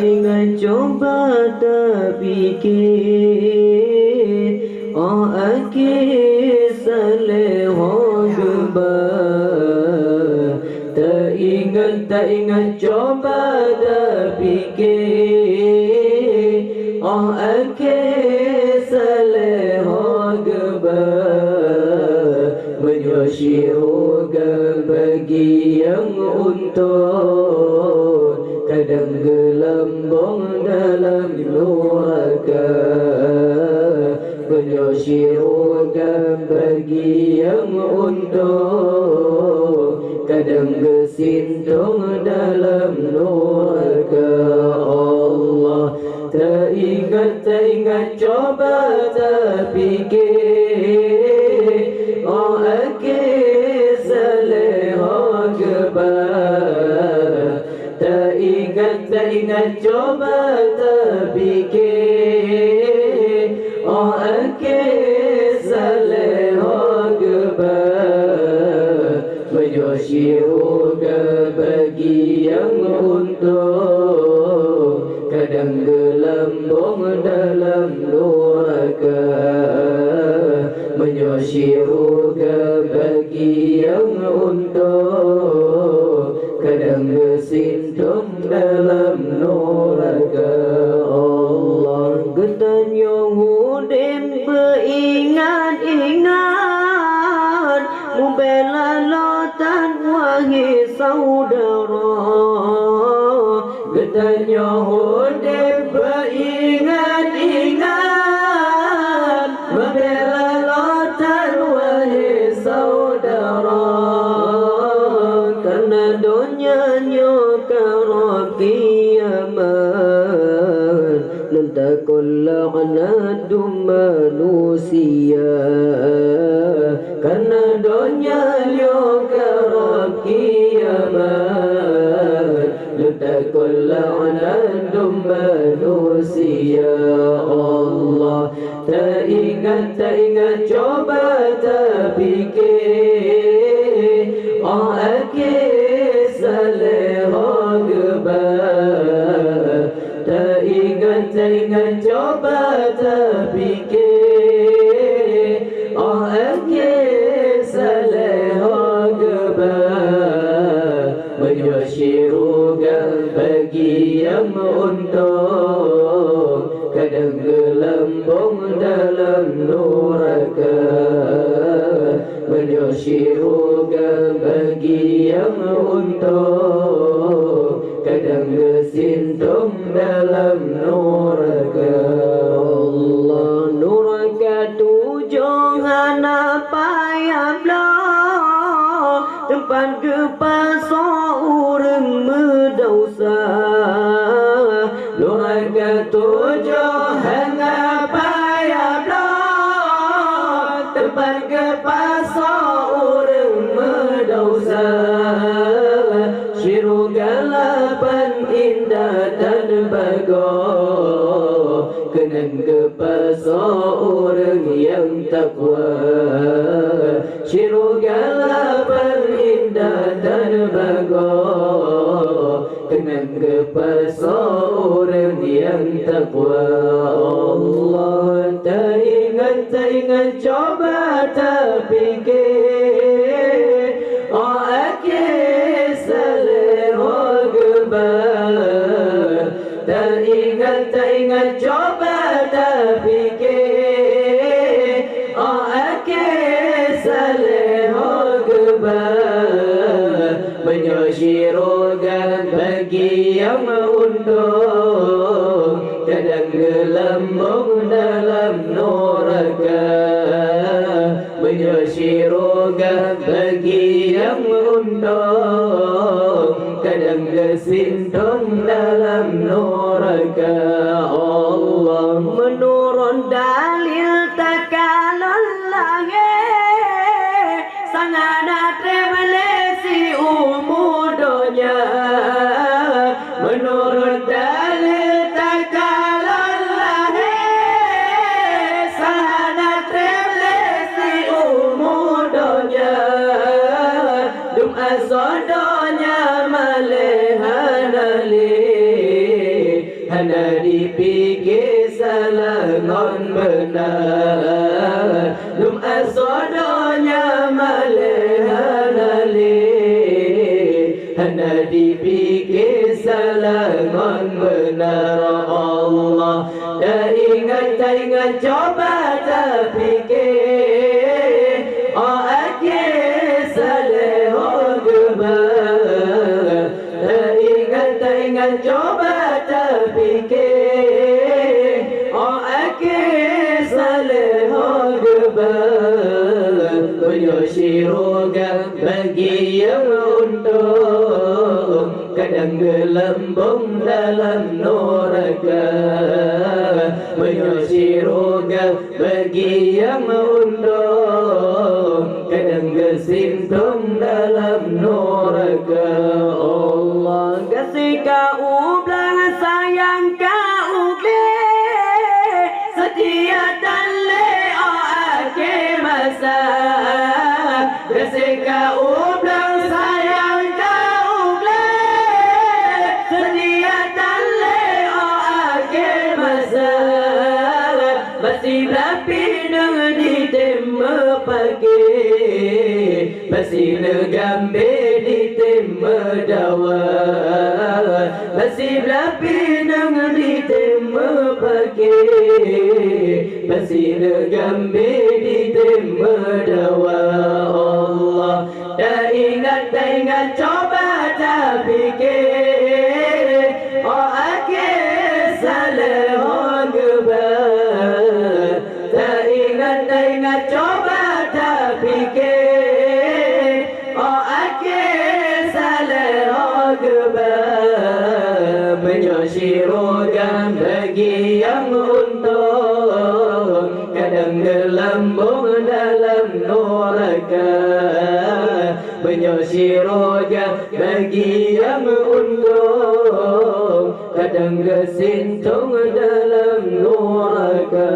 ingat coba terfikir oh akhir saleh tak ingat coba terfikir oh akhir saleh menyusyirkan bagi yang untung kadang gelambung dalam neraka menyusyirkan bagi yang untung kadang gesintung dalam neraka Allah tak ingat coba terfikir oh akhir saleh tak ingat coba terfikir oh akhir saleh menyusyirkan bagi yang untung kadang gelambung dalam neraka menyusyirkan bagi yang untung kadang gesintung dalam neraka Allah getanya hudin beringat-ingat membela lautan wahai saudara getanya hudin beringat-ingat membela lautan wahai saudara karena donyanya kerana kiamat nantakul la'nadum manusia karena donyanya kerana kiamat nantakul la'nadum manusia Allah tak ingat coba terfikir oh akhir saleh tak ingat coba terfikir oh akhir saleh menyusyirkan bagi yang untung kadang gelambung dalam neraka menyusyirkan bagi yang untung kadang gesintung dalam neraka Allah neraka tujuan apa yang belah tempat kepasa orang berdosa neraka tujuan apa yang belah tempat kepasa orang berdosa syirugalapan indah dan bagus kenang kepasa orang yang takwa syirugalapan indah dan bagus kenang kepasa orang yang takwa Allah tak ingat coba terfikir oh akhir saleh tak ingat coba terfikir oh akhir saleh menyusyirkan bagi yang untung kadang gelambung dalam neraka menyusyirkan bagi yang untung kadang gesintung dalam neraka Allah menurun dalil takalullah sangat revelasi umudonya menurut dalil takalullah sangat revelasi umudonya dum asodonya malehanali dipikir salah ngon benar lum asodonya malehanali hana dipikir salah ngon benar Allah dah ingat coba terfikir oh akhir salah gebar dah ingat coba terfikir oh akhir salah gebar penyosiroga bagi yang untung kadang gelembung dalam neraka menyosiroga bagi yang untung kadang gesintung dalam neraka Allah kasih kau belang sayang kau setia dan leo akhir masa kasih kau belang sayang kau setia dan leo akhir masa masih rapi dengan ditema pagi masih negambe ditema dawa masih rapi dengan ditema pagi masih negambe ditema dawa Allah dah ingat coba tak fikir oh akhir salah gebar tak ingat coba tak fikir oh akhir salah gebar menyosirogan bagi yang untung kadang gelembung dalam neraka menyosirogan bagi yang untung kadang gesintung dalam neraka